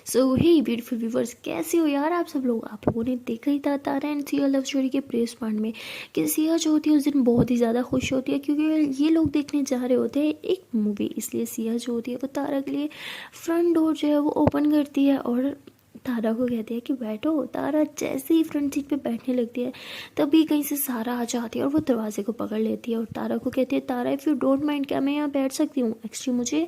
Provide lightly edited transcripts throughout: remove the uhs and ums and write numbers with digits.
सो हे beautiful viewers, कैसे हो यार आप सब लोग। आप लोगों ने देखा ही था तारा एंड सिया लव स्टोरी के प्रेस पॉइंट में कि सिया जो होती है उस दिन बहुत ही ज़्यादा खुश होती है क्योंकि ये लोग देखने जा रहे होते हैं एक मूवी। इसलिए सिया जो होती है वो तारा के लिए फ्रंट डोर जो है वो ओपन करती है और तारा को कहती है कि बैठो। तारा जैसे ही फ्रंट सीट पे बैठने लगती है तभी कहीं से सारा आ जाती है और वो दरवाजे को पकड़ लेती है और तारा को कहती है, तारा इफ़ यू डोंट माइंड, क्या मैं यहाँ बैठ सकती हूँ? एक्चुअली मुझे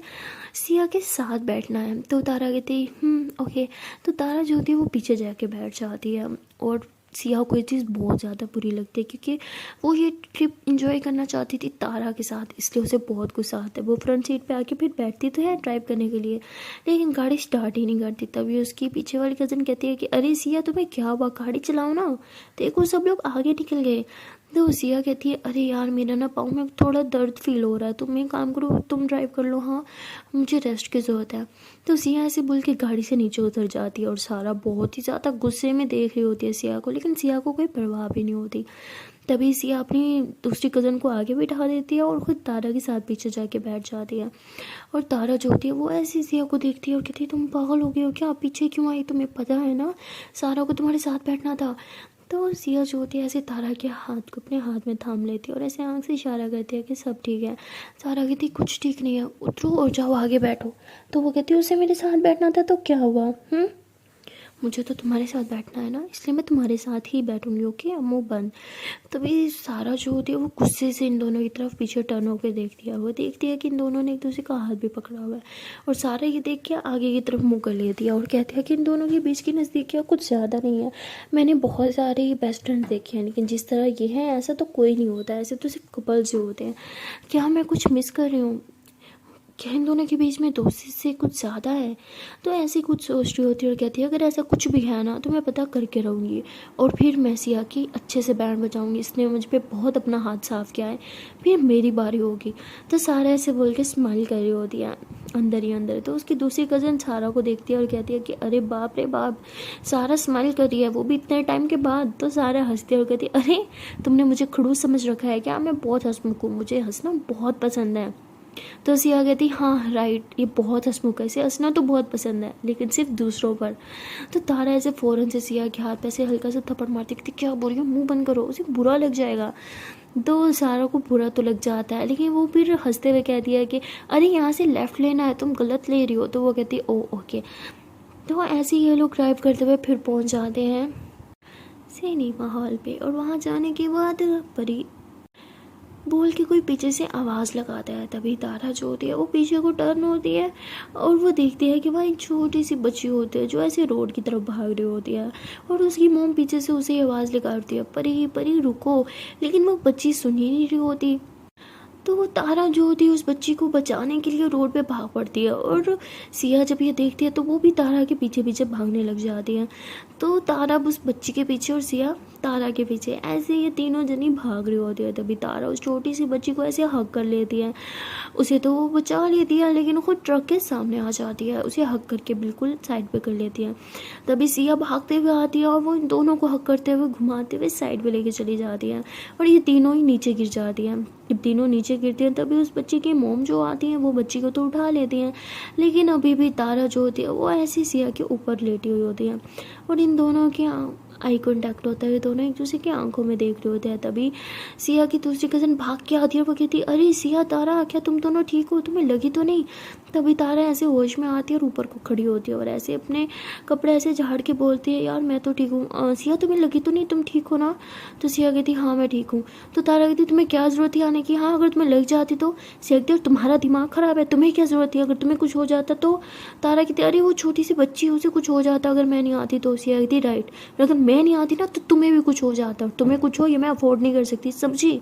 सिया के साथ बैठना है। तो तारा कहती है ओके। तो तारा जो होती है वो पीछे जाके बैठ जाती है और सिया को ये चीज़ बहुत ज़्यादा बुरी लगती है क्योंकि वो ये ट्रिप इंजॉय करना चाहती थी तारा के साथ, इसलिए उसे बहुत गुस्सा आता है। वो फ्रंट सीट पे आके फिर बैठती तो है ड्राइव करने के लिए, लेकिन गाड़ी स्टार्ट ही नहीं करती। तभी उसकी पीछे वाली कज़न कहती है कि अरे सिया तुम्हें क्या हुआ, गाड़ी चलाओ ना, देखो सब लोग आगे निकल गए। तो सिया कहती है अरे यार मेरा ना पाँव में थोड़ा दर्द फील हो रहा है, तुम एक काम करो तुम ड्राइव कर लो, हाँ मुझे रेस्ट की ज़रूरत है। तो सिया ऐसे बोल के गाड़ी से नीचे उतर जाती है और सारा बहुत ही ज़्यादा गुस्से में देख रही होती है सिया को, लेकिन सिया को कोई परवाह भी नहीं होती। तभी सिया अपनी दूसरी कज़न को आगे बिठा देती है और खुद तारा के साथ पीछे जाके बैठ जाती है। और तारा जो होती है वो ऐसी सिया को देखती है और कहती है तुम पागल हो गए हो क्या, पीछे क्यों आई, तुम्हें पता है ना सारा को तुम्हारे साथ बैठना था। तो सिया जो होती है ऐसे तारा के हाथ को अपने हाथ में थाम लेती है और ऐसे आंख से इशारा करती है कि सब ठीक है। तारा कहती कुछ ठीक नहीं है, उतरो और जाओ आगे बैठो। तो वो कहती है उसे मेरे साथ बैठना था तो क्या हुआ, मुझे तो तुम्हारे साथ बैठना है ना, इसलिए मैं तुम्हारे साथ ही बैठूंगी, ओके मुंह बंद। तभी सारा जो होती है वो गुस्से से इन दोनों की तरफ पीछे टर्न होकर देखती है। वो देखती है कि इन दोनों ने एक दूसरे का हाथ भी पकड़ा हुआ है और सारा ये देख के आगे की तरफ मुँह कर लेती है और कहती है कि इन दोनों के बीच की नज़दीकियाँ कुछ ज़्यादा नहीं है। मैंने बहुत सारे बेस्ट फ्रेंड देखे हैं लेकिन जिस तरह ये है ऐसा तो कोई नहीं होता, ऐसे तो सिर्फ कपल्स जो होते हैं। क्या मैं कुछ मिस कर रही हूँ, क्या इन दोनों के बीच में दोस्ती से कुछ ज़्यादा है? तो ऐसी कुछ सोच रही होती है और कहती है अगर ऐसा कुछ भी है ना तो मैं पता करके रहूँगी और फिर मैं सिया की अच्छे से बैंड बजाऊँगी, इसने मुझ पे बहुत अपना हाथ साफ किया है, फिर मेरी बारी होगी। तो सारा ऐसे बोल के स्माइल कर रही होती है अंदर ही अंदर। तो उसकी दूसरी कज़न सारा को देखती है और कहती है कि अरे बाप रे बाप, सारा स्माइल कर रही है वो भी इतने टाइम के बाद। तो सारा हंसती है और कहती है अरे तुमने मुझे खड़ूस समझ रखा है क्या, मैं बहुत हंसमुख हूँ, मुझे हंसना बहुत पसंद है। तो सिया कहती हाँ राइट, ये बहुत हंसमुख है, इसे हंसना तो बहुत पसंद है लेकिन सिर्फ दूसरों पर। तो तारा ऐसे फ़ौरन से सिया के हाथ पे ऐसे हल्का सा थप्पड़ मारती, कहती क्या बोल रही हो, मुंह बंद करो, उसे बुरा लग जाएगा। तो सारा को बुरा तो लग जाता है लेकिन वो फिर हंसते हुए कहती है कि अरे यहाँ से लेफ़्ट लेना है, तुम गलत ले रही हो। तो वो कहती है ओ ओके। तो ऐसे ही ये लोग ड्राइव करते हुए फिर पहुँच जाते हैं सिनेमा हॉल पे और वहाँ जाने के बाद परी बोल के कोई पीछे से आवाज़ लगाता है। तभी तारा जो होती है वो पीछे को टर्न होती है और वो देखती है कि भाई छोटी सी बच्ची होती है जो ऐसे रोड की तरफ भाग रही होती है और उसकी मोम पीछे से उसे आवाज़ लगाती है परी परी रुको, लेकिन वो बच्ची सुन ही नहीं रही होती। तो वो तारा जो होती है उस बच्ची को बचाने के लिए रोड पे भाग पड़ती है और सिया जब ये देखती है तो वो भी तारा के पीछे पीछे भागने लग जाती है। तो तारा उस बच्ची के पीछे और सिया तारा के पीछे, ऐसे ये तीनों जनी भाग रही होती है। तभी तारा उस छोटी सी बच्ची को ऐसे हक कर लेती है, उसे तो वो बचा लेती है लेकिन खुद ट्रक के सामने आ जाती है, उसे हक करके बिल्कुल साइड पे कर लेती है। तभी सिया भागते हुए आती है और वो इन दोनों को हक करते हुए घुमाते हुए साइड पे लेके चली जाती है और ये तीनों ही नीचे गिर जाती हैं। जब तीनों नीचे गिरती हैं तभी उस बच्ची की मोम जो आती हैं वो बच्ची को तो उठा लेती हैं, लेकिन अभी भी तारा जो होती है वो ऐसी सिया के ऊपर लेटी हुई होती है और इन दोनों के आई कॉन्टैक्ट होता है, दोनों एक दूसरे की आंखों में देख रहे होते हैं। तभी सिया की दूसरी कज़न भाग के आती है और वो कहती है अरे सिया तारा क्या तुम दोनों ठीक हो, तुम्हें लगी तो नहीं? तभी तारा ऐसे होश में आती है और ऊपर को खड़ी होती है और ऐसे अपने कपड़े ऐसे झाड़ के बोलती है यार मैं तो ठीक हूँ, सिया तुम्हें लगी तो नहीं, तुम ठीक हो ना? तो सिया कहती हाँ मैं ठीक हूँ। तो तारा कहती तुम्हें क्या ज़रूरत थी आने की, हाँ अगर तुम्हें लग जाती तो? सिया कहती तुम्हारा दिमाग ख़राब है, तुम्हें क्या ज़रूरत थी, अगर तुम्हें कुछ हो जाता तो? तारा कहती अरे वो छोटी सी बच्ची है उसे कुछ हो जाता अगर मैं नहीं आती तो। सिया कहती राइट, अगर मैं नहीं आती ना तो तुम्हें भी कुछ हो जाता, तुम्हें कुछ हो ये मैं अफोर्ड नहीं कर सकती, समझी?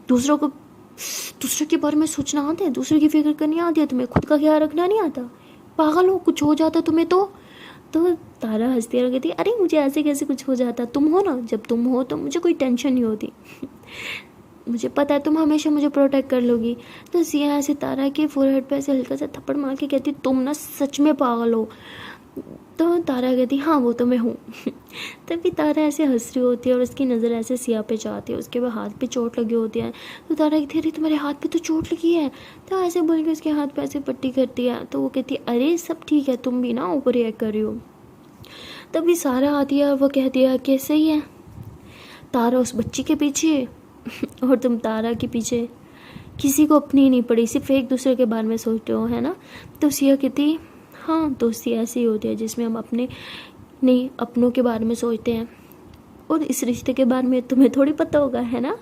दूसरों को दूसरे के बारे में सोचना आता है, दूसरे की फिक्र करनी आती है, तुम्हें खुद का ख्याल रखना नहीं आता? पागल हो, कुछ हो जाता तुम्हें तो? तो तारा हंसती है और कहती अरे मुझे ऐसे कैसे कुछ हो जाता, तुम हो ना, जब तुम हो तो मुझे कोई टेंशन नहीं होती मुझे पता है तुम हमेशा मुझे प्रोटेक्ट कर लोगी। तो सिया ऐसे तारा के फोरहेड पे ऐसे हल्का सा थप्पड़ मार के कहती तुम ना सच में पागल हो। तो तारा कहती हाँ वो तो मैं हूँ। तभी तारा ऐसे हंस रही होती है और उसकी नज़र ऐसे सिया पे जाती है, उसके हाथ पे चोट लगी होती है। तो तारा कहती है अरे तुम्हारे हाथ पे तो चोट लगी है। तो ऐसे बोल के उसके हाथ पे ऐसे पट्टी करती है। तो वो कहती है अरे सब ठीक है, तुम भी ना ओवर रिएक्ट कर रही हो। तभी सारा आती है और वो कहती है कि सही है, तारा उस बच्ची के पीछे और तुम तारा के पीछे, किसी को अपनी नहीं पड़ी, सिर्फ एक दूसरे के बारे में सोचते हो, है ना। तो सिया कहती हाँ दोस्ती ऐसी होती है जिसमें हम अपने नहीं अपनों के बारे में सोचते हैं, और इस रिश्ते के बारे में तुम्हें थोड़ी पता होगा, है ना।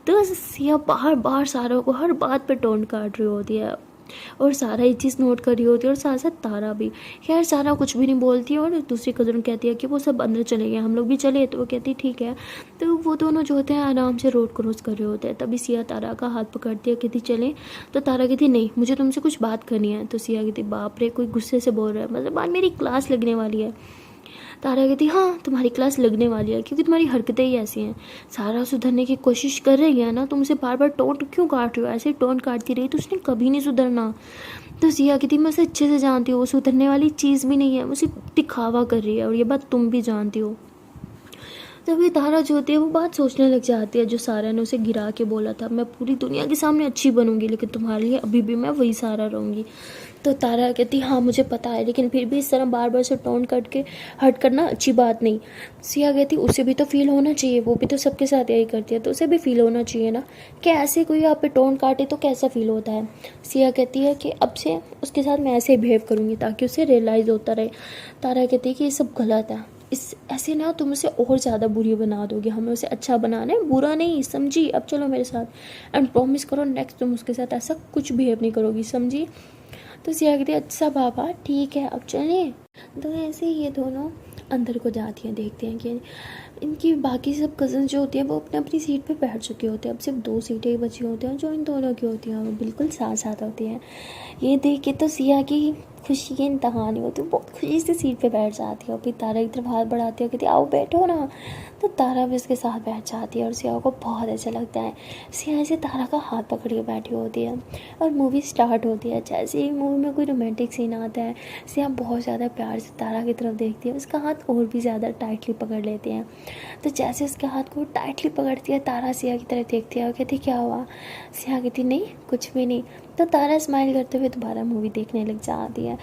तो सिया बार बार सारा को हर बात पे टोन काट रही होती है और सारा ये चीज़ नोट कर रही होती है, और साथ साथ तारा भी। खैर सारा कुछ भी नहीं बोलती है और दूसरी कज़न कहती है कि वो सब अंदर चले गए, हम लोग भी चले। तो वो कहती है ठीक है। तो वो दोनों जो होते हैं आराम से रोड क्रॉस कर रहे होते हैं। तभी सिया तारा का हाथ पकड़ती है, कहती चले। तो तारा कहती नहीं मुझे तुमसे कुछ बात करनी है। तो सिया कहती बाप रे कोई गुस्से से बोल रहा है, मतलब बाद मेरी क्लास लगने वाली है। तारा कहती हाँ तुम्हारी क्लास लगने वाली है क्योंकि तुम्हारी हरकतें ही ऐसी हैं। सारा सुधरने की कोशिश कर रही है ना, तुम उसे बार बार टोंट क्यों काट रही हो, ऐसे टोंट काटती रही तो उसने कभी नहीं सुधरना। तो सिया कहती मैं उसे अच्छे से जानती हूँ, वो सुधरने वाली चीज़ भी नहीं है, वो सिर्फ दिखावा कर रही है और ये बात तुम भी जानती हो। तभी तारा जो होती है वो बात सोचने लग जाती है जो सारा ने उसे गिरा के बोला था, मैं पूरी दुनिया के सामने अच्छी बनूंगी लेकिन तुम्हारे लिए अभी भी मैं वही सारा रहूँगी। तो तारा कहती हाँ मुझे पता है, लेकिन फिर भी इस तरह बार बार से टोन कट के हर्ट करना अच्छी बात नहीं। सिया कहती उसे भी तो फील होना चाहिए, वो भी तो सबके साथ यही करती है, तो उसे भी फील होना चाहिए ना। क्या ऐसे कोई आप पे टोन काटे तो कैसा फील होता है। सिया कहती है कि अब से उसके साथ मैं ऐसे ही बिहेव करूँगी ताकि उसे रियलाइज़ होता रहे। तारा कहती है कि ये सब गलत है, इस ऐसे ना तुम उसे और ज़्यादा बुरी बना दोगे, हमें उसे अच्छा बनाना है, बुरा नहीं, समझी। अब चलो मेरे साथ एंड प्रॉमिस करो नेक्स्ट तुम उसके साथ ऐसा कुछ बिहेव नहीं करोगी, समझी। तो सिया कहती है अच्छा बाबा ठीक है अब चलें। तो ऐसे ही ये दोनों अंदर को जाती हैं, देखते हैं कि इनकी बाकी सब कज़न जो होती हैं वो अपने अपनी सीट पे बैठ चुके होते हैं। अब सिर्फ 2 सीटें ही बची होती हैं जो इन दोनों की होती हैं, वो बिल्कुल साथ साथ होती हैं। ये देख के तो सिया की खुशी की इंतहा नहीं होती, बहुत खुशी से सीट पे बैठ जाती है और फिर तारा की तरफ हाथ बढ़ाती है, कहती आओ बैठो ना। तो तारा भी उसके साथ बैठ जाती है और सिया को बहुत अच्छा लगता है। सिया ऐसे तारा का हाथ पकड़ के बैठी होती है और मूवी स्टार्ट होती है। जैसे ही मूवी में कोई रोमांटिक सीन आता है सिया बहुत ज़्यादा प्यार से तारा की तरफ देखती है, उसका हाथ और भी ज़्यादा टाइटली पकड़ लेती है। तो जैसे उसके हाथ को टाइटली पकड़ती है तारा सिया की तरफ देखती है और कहती क्या हुआ। सिया कहती नहीं कुछ भी नहीं। तो तारा स्माइल करते हुए दोबारा मूवी देखने लग जाती है।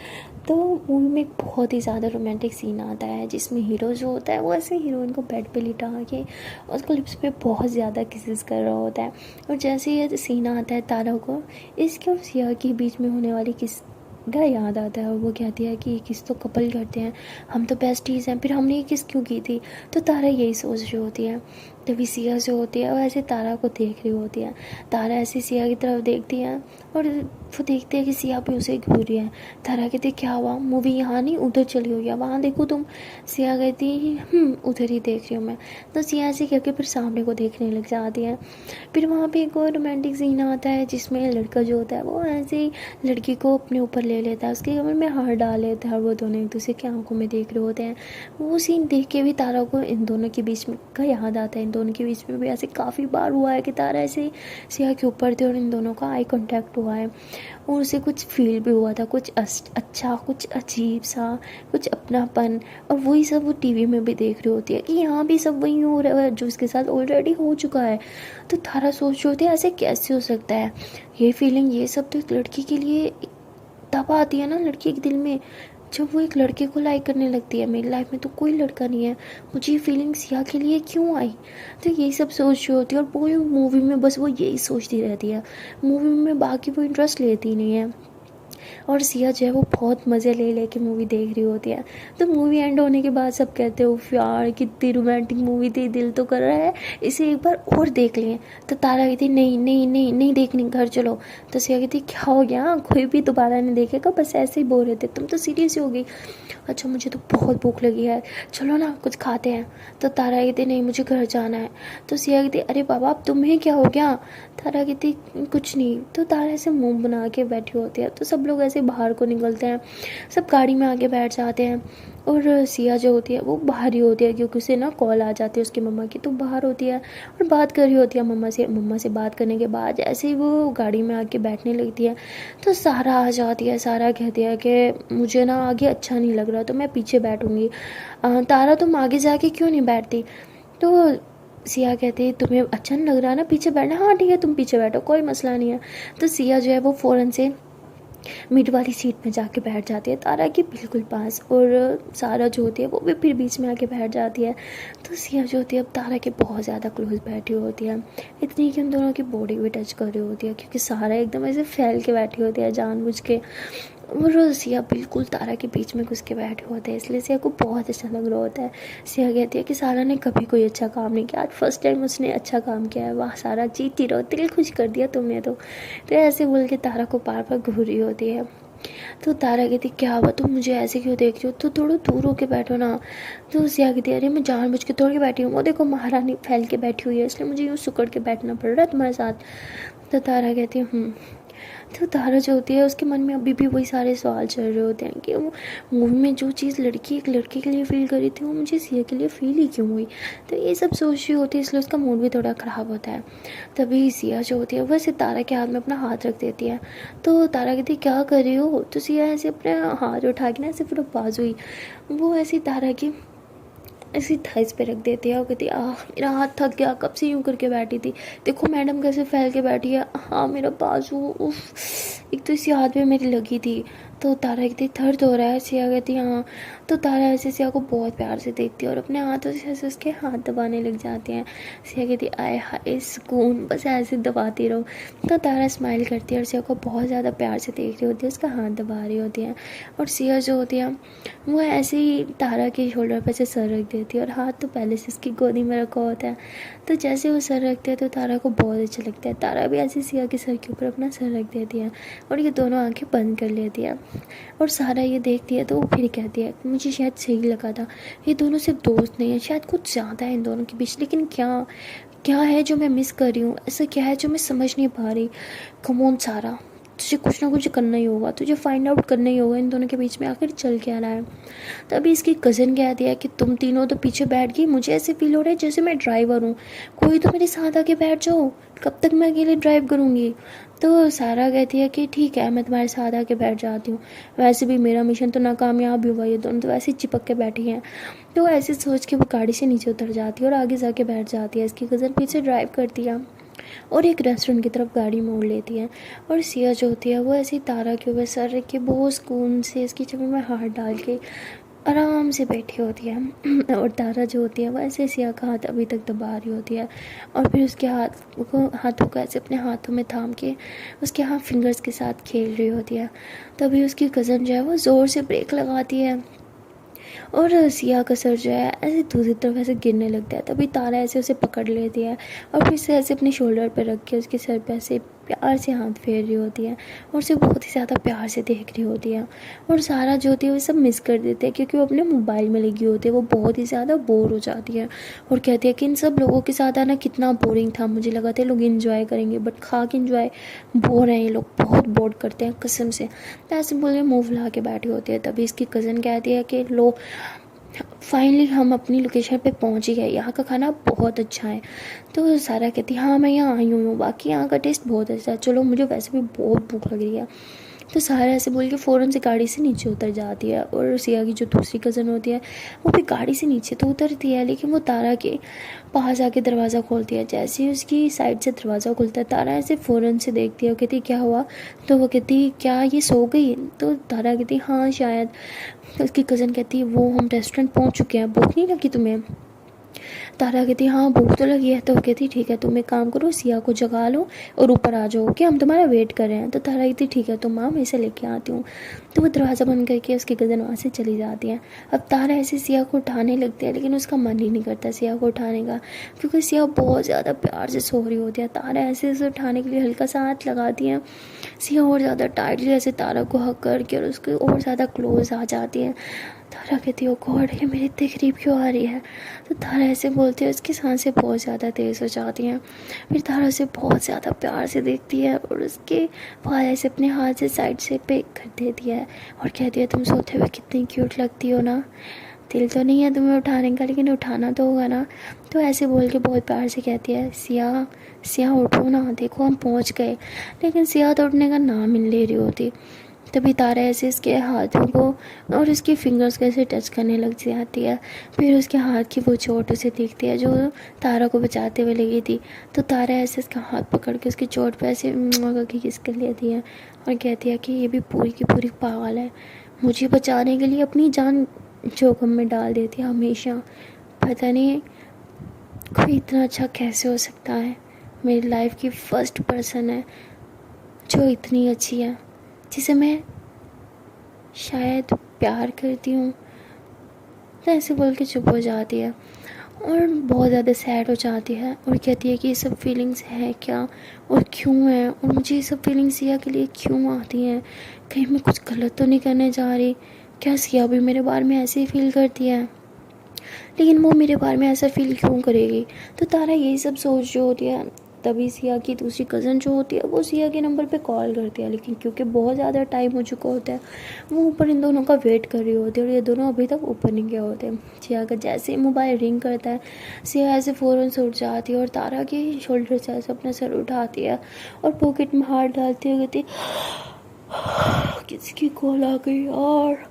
तो मूवी में एक बहुत ही ज़्यादा रोमांटिक सीन आता है जिसमें हीरो जो होता है वो ऐसे हीरोइन को बेड पे लिटा के उसको लिप्स पे बहुत ज़्यादा किसेस कर रहा होता है। और जैसे ये सीन आता है तारा को इसके और सिया के बीच में होने वाली किस का याद आता है और वो कहती है कि ये किस तो कपल करते हैं, हम तो बेस्टीज़ हैं, फिर हमने ये किस क्यों की थी। तो तारा यही सोच रही होती है। तभी सिया जो होती है वो ऐसे तारा को देख रही होती है। तारा ऐसे सिया की तरफ देखती है और वो देखती है कि सिया भी उसे घूर रही है। तारा कहती क्या हुआ, मूवी यहाँ नहीं उधर चली हुई है, वहाँ देखो तुम। सिया कहती उधर ही देख रही हूँ मैं। तो सिया ऐसे करके फिर सामने को देखने लग जाती है। फिर वहाँ पे एक और रोमांटिक सीन आता है जिसमें लड़का जो होता है वो ऐसे ही लड़की को अपने ऊपर ले लेता है, उसके कमर में हाथ डाल लेता है और वो दोनों एक दूसरे की आंखों में देख रहे होते हैं। वो सीन देख के भी तारा को इन दोनों के बीच में का याद आता है। इन दोनों के बीच में भी ऐसे काफ़ी बार हुआ है कि तारा ऐसे सिया के ऊपर थे और इन दोनों का आई कांटेक्ट हुआ है और उसे कुछ फील भी हुआ था, कुछ अच्छा, कुछ अजीब सा, कुछ अपनापन। और वही सब वो टीवी में भी देख रही होती है कि यहाँ भी सब वही हो रहा है जो उसके साथ ऑलरेडी हो चुका है। तो तारा सोच रही होती है ऐसे कैसे हो सकता है, ये फीलिंग ये सब तो एक लड़की के लिए तब आती है ना लड़की के दिल में जब वो एक लड़के को लाइक करने लगती है। मेरी लाइफ में तो कोई लड़का नहीं है, मुझे ये फीलिंग सिया के लिए क्यों आई। तो यही सब सोच रही होती है और पूरी मूवी में बस वो यही सोचती रहती है। मूवी में बाकी वो इंटरेस्ट लेती नहीं है और सिया जो है वो बहुत मज़े ले लेके मूवी देख रही होती है। तो मूवी एंड होने के बाद सब कहते हो यार कितनी रोमांटिक मूवी थी, दिल तो कर रहा है इसे एक बार और देख लें। तो तारा कहती नहीं नहीं नहीं नहीं देखनी, घर चलो। तो सिया कहती क्या हो गया, कोई भी दोबारा नहीं देखेगा, बस ऐसे ही बोल रहे थे, तुम तो सीरियस हो गई। अच्छा मुझे तो बहुत भूख लगी है, चलो ना कुछ खाते हैं। तो तारा कहती नहीं मुझे घर जाना है। तो सिया कहती अरे बाबा अब तुम्हें क्या हो गया। तारा कहती कुछ नहीं। तो तारा ऐसे मुंह बना के बैठी होती है। तो सब लोग ऐसे बाहर को निकलते हैं, सब गाड़ी में आके बैठ जाते हैं और सिया जो होती है वो बाहर ही होती है, क्योंकि उसे ना कॉल आ जाती है उसकी मम्मा की, तो बाहर होती है और बात कर रही होती है मम्मा से बात करने के बाद जैसे ही वो गाड़ी में आके बैठने लगती है तो सारा आ जाती है। सारा कहती है कि मुझे ना आगे अच्छा नहीं लग रहा तो मैं पीछे बैठूँगी। तारा तुम आगे जाके क्यों नहीं बैठती? तो सिया कहती है तुम्हें अच्छा नहीं लग रहा ना पीछे बैठना, हाँ ठीक है तुम पीछे बैठो कोई मसला नहीं है। तो सिया जो है वो फ़ौरन से मिड वाली सीट में जाके बैठ जाती है तारा के बिल्कुल पास, और सारा जो होती है वो भी फिर बीच में आके बैठ जाती है। तो सिया जो होती है अब तारा के बहुत ज़्यादा क्लोज बैठी होती है, इतनी कि उन दोनों की बॉडी भी टच कर रही होती है, क्योंकि सारा एकदम ऐसे फैल के बैठी होती है जानबूझ के, और सिया बिल्कुल तारा के बीच में घुस के बैठे होते हैं, इसलिए सिया को बहुत अच्छा लग रहा होता है। सिया कहती है कि सारा ने कभी कोई अच्छा काम नहीं किया, आज फर्स्ट टाइम उसने अच्छा काम किया है, वाह सारा जीती रहो, दिल खुश कर दिया तुमने तो ऐसे बोल के तारा को बार बार घूर रही होती है। तो तारा कहती क्या हुआ तुम मुझे ऐसे क्यों देख रही हो, तो थोड़ा दूर होके बैठो ना। तो सिया कहती अरे मैं जानबूझ के तोड़ के बैठी हूँ, वो देखो महारानी फैल के बैठी हुई है इसलिए मुझे यूँ सुकड़ के बैठना पड़ रहा है तुम्हारे साथ। तो तारा कहती है तो तारा जो होती है उसके मन में अभी भी वही सारे सवाल चल रहे होते हैं कि वो मूवी में जो चीज़ लड़की एक लड़के के लिए फ़ील करी थी वो मुझे सिया के लिए फ़ील ही क्यों हुई। तो ये सब सोच रही होती है, इसलिए उसका मूड भी थोड़ा ख़राब होता है। तभी सिया जो होती है वह ऐसे तारा के हाथ में अपना हाथ रख देती है। तो तारा कहती क्या कर रही हो? तो सिया ऐसे अपने हाथ उठा के ना ऐसे फिर बाजू ही वो ऐसी तारा की ऐसी थाइस पे रख देती है और कहती है मेरा हाथ थक गया, कब से यूँ करके बैठी थी, देखो मैडम कैसे फैल के बैठी है, हाँ मेरा बाजू उफ, एक तो इसी हाथ पे मेरी लगी थी। तो तारा कहती दर्द हो रहा है? सिया कहती हाँ। तो तारा ऐसे सिया को बहुत प्यार से देखती है और अपने हाथों से ऐसे उसके हाथ दबाने लग जाते हैं। सिया कहती आए हाय सुकून, बस ऐसे दबाती रहो। तो तारा स्माइल करती है और सिया को बहुत ज़्यादा प्यार से देख रही होती है, उसका हाथ दबा रही होती है। और सिया जो होती है वो ऐसे ही तारा के शोल्डर पर से सर रख देती है और हाथ तो पहले से उसकी गोदी में रखा होता है। तो जैसे वो सर रखते हैं तो तारा को बहुत अच्छा लगता है, तारा भी ऐसे सिया के सर के ऊपर अपना सर रख देती है और ये दोनों आंखें बंद कर लेती है। और सारा ये देखती है तो वो फिर कहती है मुझे शायद सही लगा था, ये दोनों सिर्फ दोस्त नहीं है, शायद कुछ ज़्यादा है इन दोनों के बीच, लेकिन क्या क्या है जो मैं मिस कर रही हूँ, ऐसा क्या है जो मैं समझ नहीं पा रही। कमोन सारा, तुझे कुछ ना कुछ करना ही होगा, तुझे फाइंड आउट करना ही होगा इन दोनों के बीच में आखिर चल क्या रहा है। तभी इसकी कज़न कहती है कि तुम तीनों तो पीछे बैठ गई, मुझे ऐसे फील हो रहा है जैसे मैं ड्राइवर हूँ, कोई तो मेरे साथ आके बैठ जाओ, कब तक मैं अकेले ड्राइव करूँगी। तो सारा कहती है कि ठीक है मैं तुम्हारे साथ आके बैठ जाती हूँ, वैसे भी मेरा मिशन तो नाकामयाब ही हुआ, ये दोनों तो वैसे ही चिपक के बैठी हैं। तो ऐसे सोच के वो गाड़ी से नीचे उतर जाती है और आगे जाके बैठ जाती है, इसकी कज़न पीछे ड्राइव करती है और एक रेस्टोरेंट की तरफ गाड़ी मोड़ लेती है। और सिया जो होती है वो ऐसी तारा के ऊपर सर रख के बहुत सुकून से इसकी छवि में हाथ डाल के आराम से बैठी होती है और तारा जो होती है वो ऐसे सिया का हाथ अभी तक दबा रही होती है और फिर उसके हाथों को ऐसे अपने हाथों में थाम के उसके हाथ फिंगर्स के साथ खेल रही होती है। तभी उसकी कज़न जो है वो ज़ोर से ब्रेक लगाती है और सिया का सर जो है ऐसे दूसरी तरफ ऐसे गिरने लगता है। तभी तारा ऐसे उसे पकड़ लेती है और फिर से ऐसे अपने शोल्डर पर रख के उसके सर पे ऐसे प्यार से हाथ फेर रही होती है और उसे बहुत ही ज़्यादा प्यार से देख रही होती है। और सारा जो होती है वो सब मिस कर देते हैं क्योंकि वो अपने मोबाइल में लगी होती है, वो बहुत ही ज़्यादा बोर हो जाती है और कहती है कि इन सब लोगों के साथ आना कितना बोरिंग था, मुझे लगा था लोग इन्जॉय करेंगे बट खा के इन्जॉय बोर हैं, ये लोग बहुत बोर करते हैं कसम से। तो ऐसे बोले मुँह फुला के बैठी होती है। तभी इसकी कज़न कहती है कि लो फाइनली हम अपनी लोकेशन पे पहुंच ही गए, यहाँ का खाना बहुत अच्छा है। तो सारा कहती है हाँ मैं यहाँ आई हुई हूँ, बाकी यहाँ का टेस्ट बहुत अच्छा है, चलो मुझे वैसे भी बहुत भूख लग रही है। तो सारा ऐसे बोल के फ़ौरन से गाड़ी से नीचे उतर जाती है और सिया की जो दूसरी कज़न होती है वो भी गाड़ी से नीचे तो उतरती है, लेकिन वो तारा के पास आके दरवाज़ा खोलती है। जैसे ही उसकी साइड से दरवाज़ा खुलता है तारा ऐसे फ़ौरन से देखती है और कहती क्या हुआ? तो वो कहती क्या ये सो गई? तो तारा कहती हाँ शायद। तो उसकी कज़न कहती है वो हम रेस्टोरेंट पहुंच चुके हैं, भूख नहीं लगी तुम्हें? तारा कहती हाँ भूख तो लगी है। तो वो कहती ठीक है तुम एक काम करो सिया को जगा लो और ऊपर आ जाओ कि हम तुम्हारा वेट कर रहे हैं। तो तारा कहती ठीक है तो माँ मैं इसे लेके आती हूँ। तो वो दरवाज़ा बंद करके उसकी कज़न वहाँ से चली जाती है। अब तारा ऐसे सिया को उठाने लगती है लेकिन उसका मन ही नहीं करता सिया को उठाने का, क्योंकि सिया बहुत ज़्यादा प्यार से सो रही होती है। तारा ऐसे उसे उठाने के लिए हल्का सा हाथ लगाती है, सिया और ज़्यादा टाइटली ऐसे तारा को हक करके और उसके और ज़्यादा क्लोज आ जाती है। तारा कहती है ओ गॉड ये मेरे इतने करीब क्यों आ रही है? तो तारा ऐसे बोलते हुए उसकी सांसें बहुत ज़्यादा तेज़ हो जाती हैं। फिर तारा उसे बहुत ज़्यादा प्यार से देखती है और उसके बाल ऐसे अपने हाथ से साइड से पिक कर देती है और कहती है तुम सोते हुए कितनी क्यूट लगती हो ना, दिल तो नहीं है तुम्हें उठाने का लेकिन उठाना तो होगा ना। तो ऐसे बोल के बहुत प्यार से कहती है सिया, सिया उठो ना, देखो हम पहुंच गए। लेकिन सिया तो उठने का नाम ही नहीं ले रही होती। तभी तारा ऐसे इसके हाथों को और उसकी फिंगर्स को ऐसे टच करने लग जाती है। फिर उसके हाथ की वो चोट उसे दिखती है जो तारा को बचाते हुए लगी थी। तो तारा ऐसे उसका हाथ पकड़ के उसकी चोट पे ऐसे करके किस कर लेती है और कहती है कि ये भी पूरी की पूरी पागल है, मुझे बचाने के लिए अपनी जान जोखिम में डाल देती है हमेशा। पता नहीं कोई इतना अच्छा कैसे हो सकता है। मेरी लाइफ की फर्स्ट पर्सन है जो इतनी अच्छी है, जिसे मैं शायद प्यार करती हूँ। तो ऐसे बोल के चुप हो जाती है और बहुत ज़्यादा सैड हो जाती है और कहती है कि ये सब फीलिंग्स है क्या और क्यों है, और मुझे ये सब फीलिंग्स सिया के लिए क्यों आती हैं, कहीं मैं कुछ गलत तो नहीं करने जा रही, क्या सिया भी मेरे बारे में ऐसे ही फील करती है, लेकिन वो मेरे बारे में ऐसा फील क्यों करेगी। तो तारा यही सब सोच जो होती है। तभी सिया की दूसरी कज़न जो होती है वो सिया के नंबर पे कॉल करती है, लेकिन क्योंकि बहुत ज़्यादा टाइम हो चुका होता है वो ऊपर इन दोनों का वेट कर रही होती है और ये दोनों अभी तक ऊपर नहीं गए होते। सिया का जैसे ही मोबाइल रिंग करता है सिया ऐसे फ़ौरन से उठ जाती है और तारा के शोल्डर से ऐसे अपना सर उठाती है और पॉकेट में हाथ डालती है, कहती किसकी कॉल आ गई यार,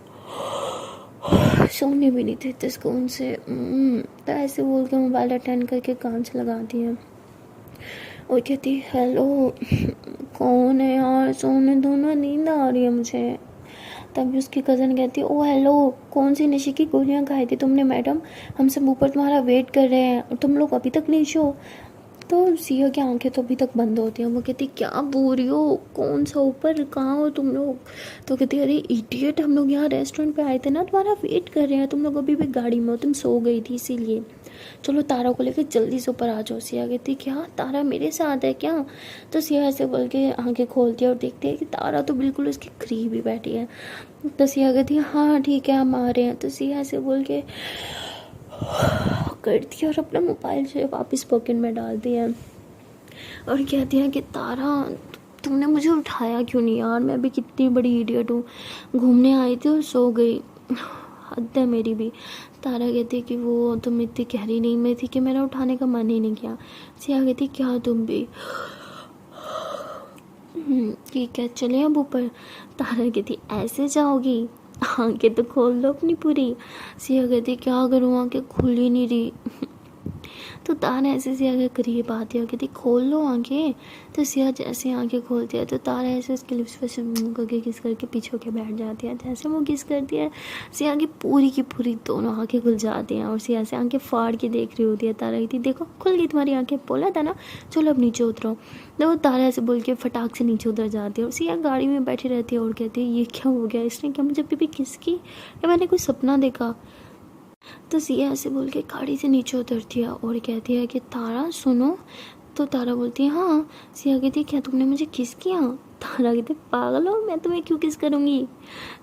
सोने भी नहीं देते सुकून से। तो ऐसे बोल के मोबाइल अटेंड करके कान से लगाती है और कहती हेलो, कौन है यार, सोने दो ना, नींद आ रही है मुझे। तभी उसकी कज़न कहती है ओ हेलो, कौन सी नशे की गोलियां खाई थी तुमने मैडम, हम सब ऊपर तुम्हारा वेट कर रहे हैं और तुम लोग अभी तक नहीं सो। तो सिया की आंखें तो अभी तक बंद होती हैं। वो कहती क्या बोल रही हो, कौन सा ऊपर, कहाँ हो तुम लोग। तो कहती अरे इडियट, हम लोग यहाँ रेस्टोरेंट पे आए थे ना, तुम्हारा वेट कर रहे हैं, तुम लोग अभी भी गाड़ी में हो, तुम सो गई थी इसीलिए, चलो तारा को लेकर जल्दी से ऊपर आ जाओ। सिया कहती क्या तारा मेरे साथ है क्या। तो सिया ऐसे बोल के आंखें खोलती है और देखती है कि तारा तो बिल्कुल उसके करीब ही बैठी है। तो सिया कहती है हाँ ठीक है हम आ रहे हैं। तो सिया ऐसे बोल के करती है और अपना मोबाइल जो है वापस पॉकेट में डालती है और कहती है कि तारा तुमने मुझे उठाया क्यों नहीं यार, मैं भी कितनी बड़ी इडियट हूँ, घूमने आई थी और सो गई, हद है मेरी भी। तारा कहती है कि वो तुम इतनी गहरी नींद में थी कि मेरा उठाने का मन ही नहीं किया। सिया कहती क्या तुम भी, ठीक है चले अब ऊपर। तारा कहती ऐसे जाओगी, आंखें तो खोल लो अपनी पूरी। सिया कहती क्या करूँ, आंखें खुल ही नहीं रही। तो तारा ऐसे सिया के करीब आती है, कहती खोल लो आंखें। तो सिया जैसे आंखें खोलती है तो तारा ऐसे उसके लिप्स पे करके किस करके पीछे होके बैठ जाती है। जैसे वो किस करती है सिया की पूरी दोनों आंखें खुल जाती हैं और सिया से आंखें फाड़ के देख रही होती है। तारा कहती देखो खुल गई तुम्हारी आंखें, बोला था ना, चलो अब नीचे उतरो। तो वो तारा ऐसे बोल के फटाक से नीचे उतर जाती है और सिया गाड़ी में बैठी रहती है और कहती है ये क्या हो गया, इसने क्या मुझे अभी भी किस की, या मैंने कोई सपना देखा। तो सिया ऐसे बोल के गाड़ी से नीचे उतरती है और कहती है कि तारा सुनो। तो तारा बोलती है हाँ। सिया कहती है क्या तुमने मुझे किस किया। तारा कहती पागल हो, मैं तुम्हें क्यों किस करूँगी।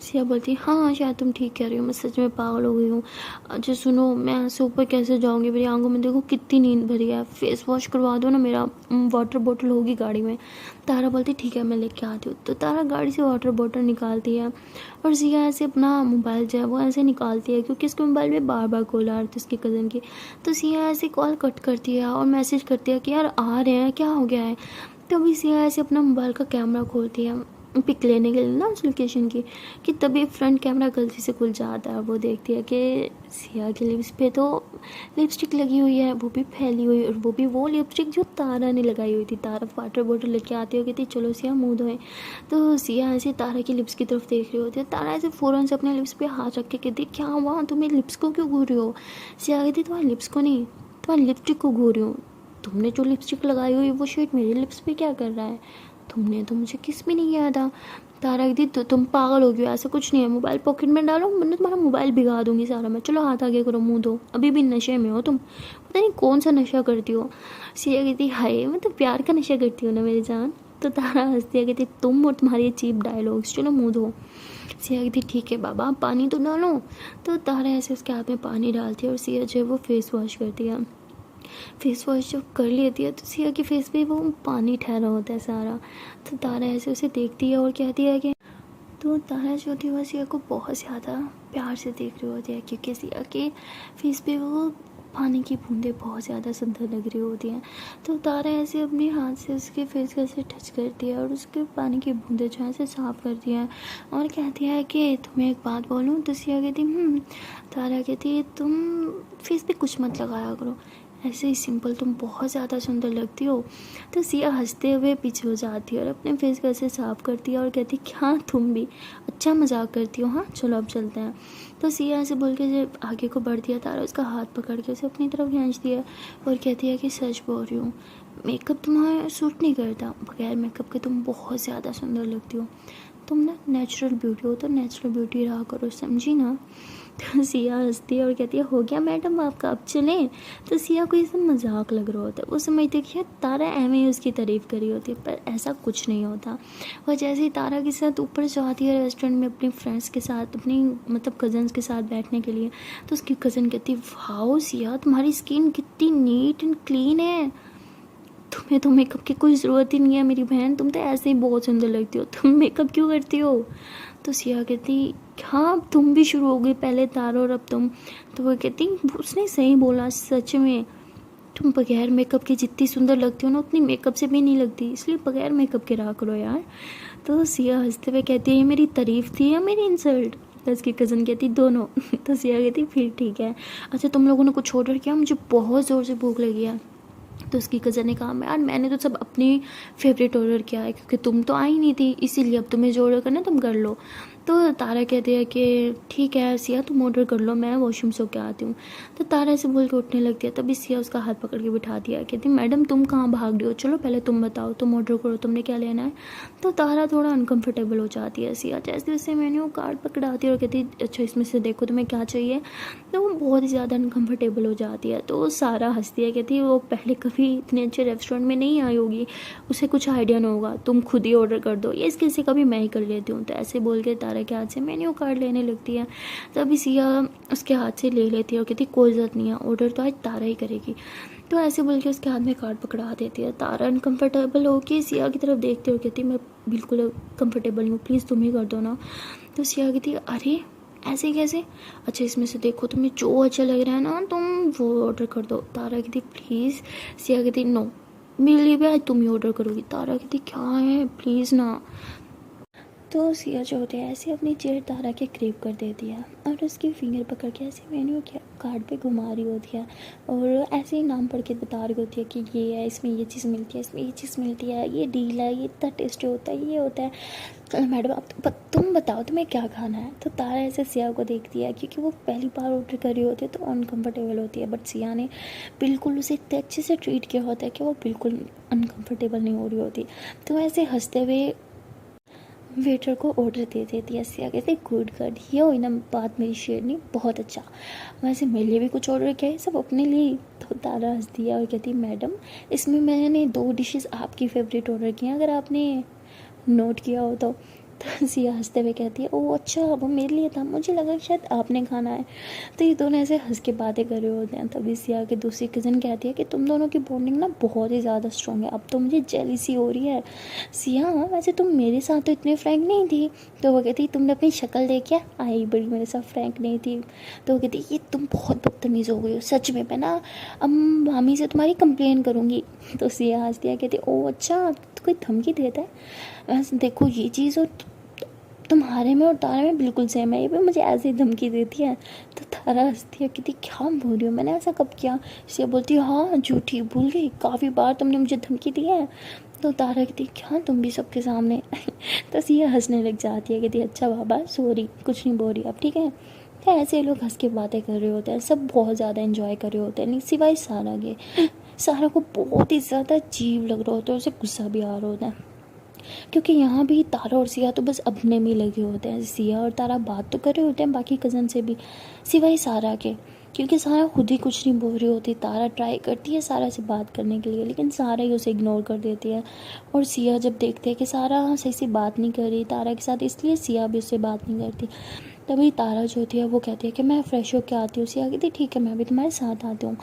सिया बोलती हाँ शायद तुम ठीक कह रही हो, मैं सच में पागल हो गई हूँ। अच्छा सुनो, मैं ऐसे ऊपर कैसे जाऊँगी, मेरी आंखों में देखो कितनी नींद भरी है, फेस वॉश करवा दो ना मेरा, वाटर बोतल होगी गाड़ी में। तारा बोलती ठीक है मैं लेके आती हूँ। तो तारा गाड़ी से वाटर बोतल निकालती है और सिया ऐसे अपना मोबाइल जो है वो ऐसे निकालती है क्योंकि उसके मोबाइल में बार बार कॉल आ रही थी उसकी कज़न की। तो सिया ऐसे कॉल कट करती है और मैसेज करती है कि यार आ रहे हैं, क्या हो गया है। तभी सिया ऐसे अपना मोबाइल का कैमरा खोलती है पिक लेने के लिए ना उस लोकेशन की, कि तभी फ्रंट कैमरा गलती से खुल जाता है। वो देखती है कि सिया की लिप्स पे तो लिपस्टिक लगी हुई है, वो भी फैली हुई, और वो भी वो लिपस्टिक जो तारा ने लगाई हुई थी। तारा वाटर बोतल लेके आती है, कहती चलो सिया मुँह धोए। तो सिया ऐसे तारा की लिप्स की तरफ देख रही होती है। तारा ऐसे फ़ौरन से अपने लिप्स पे हाथ रख के कहती क्या हुआ, तुम मेरी लिप्स को क्यों घूर रही हो। सिया कहती तुम्हारी लिप्स को नहीं, तुम्हारी लिपस्टिक को घूर रही हूँ, तुमने जो लिपस्टिक लगाई हुई वो शेड मेरे लिप्स पे क्या कर रहा है, तुमने तो मुझे किस भी नहीं किया था। तारा कहती तो तुम पागल हो गई, ऐसा कुछ नहीं है, मोबाइल पॉकेट में डालो, मैं तुम्हारा मोबाइल भिगा दूंगी सारा मैं, चलो हाथ आगे करो मुंह दो, अभी भी नशे में हो तुम, पता नहीं कौन सा नशा करती हो। सिया कहती हाय मैं तो प्यार का नशा करती हूँ ना मेरी जान। तो तारा हंसती है, कहती तुम और तुम्हारे चीप डायलॉग्स, चलो मुँह धो। सिया कहती ठीक है बाबा पानी तो डालो। तो तारा ऐसे उसके हाथ में पानी डालती है और सिया जो है वो फेस वॉश करती है। फेस वॉश जब कर लेती है तो सिया के फेस पे वो पानी ठहरा होता है सारा। तो तारा ऐसे उसे देखती है और कहती है कि तो तारा जो होती है वो सिया को बहुत ज़्यादा प्यार से देख रही होती है, क्योंकि सिया के फेस पे वो पानी की बूंदें बहुत ज़्यादा सुंदर लग रही होती हैं। तो तारा ऐसे अपने हाथ से उसके फेस को ऐसे टच करती है और उसके पानी की बूंदें जो है ऐसे साफ़ करती है और कहती है कि तुम्हें एक बात बोलूँ। तो सिया कहती तारा कहती है तुम फेस पे कुछ मत लगाया करो, ऐसे ही सिंपल तुम बहुत ज़्यादा सुंदर लगती हो। तो सिया हंसते हुए पीछे हो जाती है और अपने फेस को ऐसे साफ़ करती है और कहती क्या तुम भी अच्छा मजाक करती हो, हाँ चलो अब चलते हैं। तो सिया ऐसे बोल के जब आगे को बढ़ती है, तारा उसका हाथ पकड़ के उसे अपनी तरफ खींचती है और कहती है कि सच बोल रही हूँ, मेकअप तुम्हारा सूट नहीं करता, बगैर मेकअप के तुम बहुत ज़्यादा सुंदर लगती हो, तुम ना नेचुरल ब्यूटी हो तो नेचुरल ब्यूटी रहा करो, समझी ना। तो सिया हंसती है और कहती है हो गया मैडम आपका, अब चलें। तो सिया को ये सब मजाक लग रहा होता है, वो समझती है तारा एवं ही उसकी तारीफ़ करी होती है, पर ऐसा कुछ नहीं होता। और जैसे ही तारा के साथ ऊपर जाती है रेस्टोरेंट में अपने फ्रेंड्स के साथ, अपनी मतलब कज़न्स के साथ बैठने के लिए, तो उसकी कज़न कहती है वाओ सिया तुम्हारी स्किन कितनी नीट एंड क्लीन है, तुम्हें तो मेकअप की कोई ज़रूरत ही नहीं है मेरी बहन, तुम तो ऐसे ही बहुत सुंदर लगती हो, तुम मेकअप क्यों करती हो। तो सिया कहती हाँ अब तुम भी शुरू हो गई, पहले तारा और अब तुम। तो वो कहती उसने सही बोला, सच में तुम बगैर मेकअप के जितनी सुंदर लगती हो ना उतनी मेकअप से भी नहीं लगती, इसलिए बगैर मेकअप के रहा करो यार। तो सिया हंसते हुए कहती है ये मेरी तारीफ़ थी या मेरी इंसल्ट। तो उसकी कज़न कहती दोनों। तो सिया कहती फिर ठीक है, अच्छा तुम लोगों ने कुछ ऑर्डर किया, मुझे बहुत ज़ोर से भूख लगी है। तो उसकी कज़न ने कहा यार मैंने तो सब अपनी फेवरेट ऑर्डर किया है, क्योंकि तुम तो आई नहीं थी, इसीलिए अब तुम्हें जो ऑर्डर करना है तुम कर लो। तो तारा कहती है कि ठीक है सिया तुम ऑर्डर कर लो, मैं वॉशरूम से होकर आती हूँ। तो तारा ऐसे बोल के उठने लगती है, तभी सिया उसका हाथ पकड़ के बिठा दिया, कहती मैडम तुम कहाँ भाग रही हो, चलो पहले तुम बताओ, तुम ऑर्डर करो, तुमने क्या लेना है। तो तारा थोड़ा अनकम्फर्टेबल हो जाती है, सिया जैसे उससे मेन्यू कार्ड पकड़ाती है और कहती अच्छा इसमें से देखो तुम्हें क्या चाहिए। तो वो बहुत ही ज़्यादा अनकम्फर्टेबल हो जाती है। तो सारा हंसती है, कहती है वो पहले कभी इतने अच्छे रेस्टोरेंट में नहीं आई होगी, उसे कुछ आइडिया नहीं होगा, तुम खुद ही ऑर्डर कर दो, ये इसके से कभी मैं ही कर लेती हूँ। तो ऐसे बोल के तारा के हाथ से मेन्यू कार्ड लेने लगती है, तभी सिया उसके हाथ से ले लेती है और कहती कोई ज़रूरत नहीं है, ऑर्डर तो आज तारा ही करेगी। तो ऐसे बोल के उसके हाथ में कार्ड पकड़ा देती है। तारा अनकम्फर्टेबल होकर सिया की तरफ देखती है और कहती मैं बिल्कुल कंफर्टेबल हूँ, प्लीज़ तुम ही कर दो ना। तो सिया कहती अरे ऐसे कैसे, अच्छा इसमें से देखो तुम्हें जो अच्छा लग रहा है ना तुम वो ऑर्डर कर दो। तारा कहती प्लीज़। सिया कहती नो मेरे लिए भी आज तुम ही ऑर्डर करोगी। तारा कहती क्या है प्लीज़ ना। तो सिया जो होती है ऐसे अपनी चेयर तारा के करीब कर देती है और उसकी फिंगर पकड़ के ऐसे मेन्यू के कार्ड पे घुमा रही होती है और ऐसे ही नाम पढ़ के बता रही होती है कि ये है, इसमें ये चीज़ मिलती है, इसमें ये चीज़ मिलती है, ये डील है, ये इतना टेस्टी होता है, ये होता है। तो मैडम अब तुम बताओ तुम्हें क्या खाना है। तो तारा ऐसे सिया को देखती है, क्योंकि वो पहली बार ऑर्डर कर रही होती है तो अनकम्फर्टेबल होती है, बट सिया ने बिल्कुल उसे इतने अच्छे से ट्रीट किया होता है कि वो बिल्कुल अनकम्फर्टेबल नहीं हो रही होती। तो ऐसे हंसते हुए वेटर को ऑर्डर दे देती है। सिया कहते गुड ये हुई ना बात मेरी शेरनी, बहुत अच्छा, वैसे मेरे लिए भी कुछ ऑर्डर किया है, सब अपने लिए। तो तारा हंसती है और कहती मैडम इसमें मैंने 2 डिशेस आपकी फेवरेट ऑर्डर की हैं, अगर आपने नोट किया हो तो। सिया हंसते हुए कहती है ओह अच्छा वो मेरे लिए था, मुझे लगा शायद आपने खाना है। तो ये दोनों ऐसे हंस के बातें कर रहे होते हैं। तभी सिया की दूसरी कज़न कहती है कि तुम दोनों की बॉन्डिंग ना बहुत ही ज़्यादा स्ट्रॉन्ग है, अब तो मुझे जेलिसी हो रही है। सिया वैसे तुम मेरे साथ तो इतने फ्रैंक नहीं थी। तो वो कहती तुमने अपनी शक्ल देखी आई बड़ी मेरे साथ फ्रैंक नहीं थी। तो वो कहती ये तुम बहुत बदतमीज़ हो गई हो सच में, मैं ना अब मामी से तुम्हारी कंप्लेन करूँगी। तो सिया हंसती है कहती ओह अच्छा तो कोई धमकी देता है, वैसे देखो ये चीज़ और तुम्हारे में और तारा में बिल्कुल सेम है, ये भी मुझे ऐसे ही धमकी देती है। तो तारा हंसती है कहती क्या बोल रही हो, मैंने ऐसा कब किया। सिया बोलती है हाँ झूठी भूल गई, काफ़ी बार तुमने मुझे धमकी दी है। तो तारा कहती क्या तुम भी सबके सामने। तो सिया हंसने लग जाती है, कहती अच्छा बाबा सॉरी कुछ नहीं बोल रही अब ठीक है। तो ऐसे लोग हंस के बातें कर रहे होते हैं, सब बहुत ज़्यादा इन्जॉय कर रहे होते हैं, नहीं सिवाय सारा के। सारा को बहुत ही ज़्यादा अजीब लग रहा होता है, उसे गुस्सा भी आ रहा होता है, क्योंकि यहाँ भी तारा और सिया तो बस अपने में लगे होते हैं। सिया और तारा बात तो कर रहे होते हैं बाकी कज़न से भी, सिवाय सारा के। क्योंकि सारा खुद ही कुछ नहीं बोल रही होती। तारा ट्राई करती है सारा से बात करने के लिए, लेकिन सारा ही उसे इग्नोर कर देती है। और सिया जब देखते हैं कि सारा सही से बात नहीं कर रही तारा के साथ, इसलिए सिया भी उससे बात नहीं करती। तभी तारा जो होती है वो कहती है कि मैं फ्रेश होकर आती हूँ। सिया कहती ठीक है, मैं भी तुम्हारे साथ आती हूँ।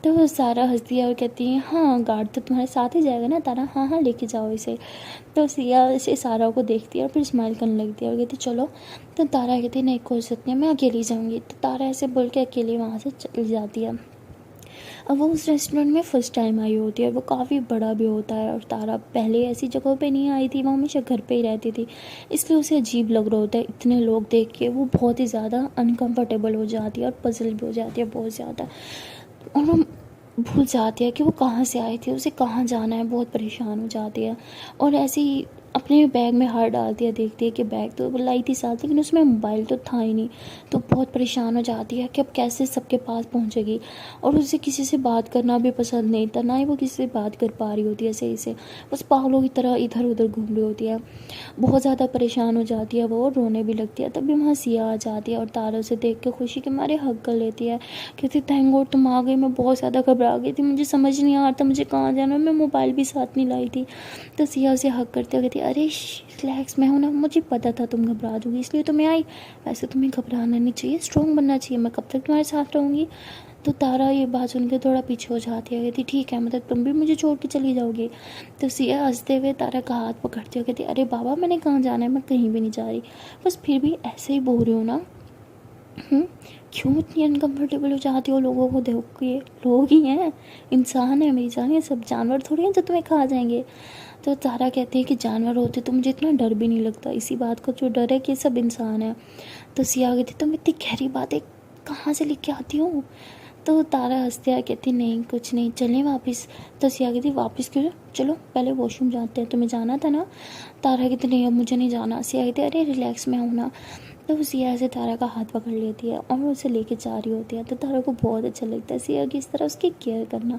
तो सारा हंसती है और कहती है हाँ, गार्ड तो तुम्हारे साथ ही जाएगा ना तारा, हाँ हाँ लेके जाओ इसे। तो सिया इसे सारा को देखती है और फिर स्माइल करने लगती है और कहती चलो। तो तारा कहती नहीं, कोई जरूरत नहीं, मैं अकेली जाऊँगी। तो तारा ऐसे बोल के अकेले वहाँ से चली जाती है। अब वो उस रेस्टोरेंट में फ़र्स्ट टाइम आई होती है, वो काफ़ी बड़ा भी होता है। और तारा पहले ऐसी जगहों पे नहीं आई थी, वो हमेशा घर पे ही रहती थी, इसलिए उसे अजीब लग रहा होता है। इतने लोग देख के वो बहुत ही ज़्यादा अनकंफर्टेबल हो जाती है और पजल भी हो जाती है बहुत ज़्यादा। और वो भूल जाती है कि वो कहाँ से आई थी, उसे कहाँ जाना है, बहुत परेशान हो जाती है। और ऐसे ही अपने बैग में हाथ डालती है, देखती है कि बैग तो वो लाई थी साथ, लेकिन उसमें मोबाइल तो था ही नहीं। तो बहुत परेशान हो जाती है कि अब कैसे सबके पास पहुंचेगी। और उसे किसी से बात करना भी पसंद नहीं था, ना ही वो किसी से बात कर पा रही होती है सही से, बस पागलों की तरह इधर उधर घूम रही होती है। बहुत ज़्यादा परेशान हो जाती है वो और रोने भी लगती है। तभी वहाँ सिया आ जाती है और तारा उसे देख के खुशी के मारे हक कर लेती है। कहती थैंक गॉड तुम आ गई, मैं बहुत ज़्यादा घबरा गई थी, मुझे समझ नहीं आ रहा था मुझे कहाँ जाना है, मैं मोबाइल भी साथ नहीं लाई थी। तो सिया उसे हक करते हुए कहती अरे रिलैक्स, मैं हूँ ना, मुझे पता था तुम घबरा जाओगी इसलिए तो मैं आई। वैसे तुम्हें घबराना नहीं चाहिए, स्ट्रॉन्ग बनना चाहिए, मैं कब तक तुम्हारे साथ रहूँगी। तो तारा ये बात सुन के थोड़ा पीछे हो जाती है, कहती ठीक है, मतलब तुम भी मुझे छोड़ के चली जाओगी। तो सिया हंसते हुए तारा का हाथ पकड़ती हो कहती अरे बाबा मैंने कहाँ जाना है, मैं कहीं भी नहीं जा रही, बस फिर भी ऐसे ही बोल रही हूँ ना। क्यों इतनी अनकम्फर्टेबल हो जाती हो लोगों को देख के, लोग ही हैं, इंसान है मेरी जान, ये सब जानवर थोड़ी हैं जो तुम्हें खा जाएंगे। तो तारा कहती है कि जानवर होते तो मुझे इतना डर भी नहीं लगता, इसी बात का जो डर है कि सब इंसान है। तो सिया कहती तुम इतनी गहरी बातें कहाँ से लिख के आती हो। तो तारा हंसती है, कहती नहीं कुछ नहीं, चलें वापस। तो सिया कहती वापस क्यों, चलो पहले वॉशरूम जाते हैं, तुम्हें जाना था ना। तारा कहती नहीं अब मुझे नहीं जाना। सिया कहती अरे रिलैक्स में हूँ ना। तो सिया ऐसे तारा का हाथ पकड़ लेती है और वो उसे लेके जा रही होती है। तो तारा को बहुत अच्छा लगता है सिया की इस तरह उसकी केयर करना।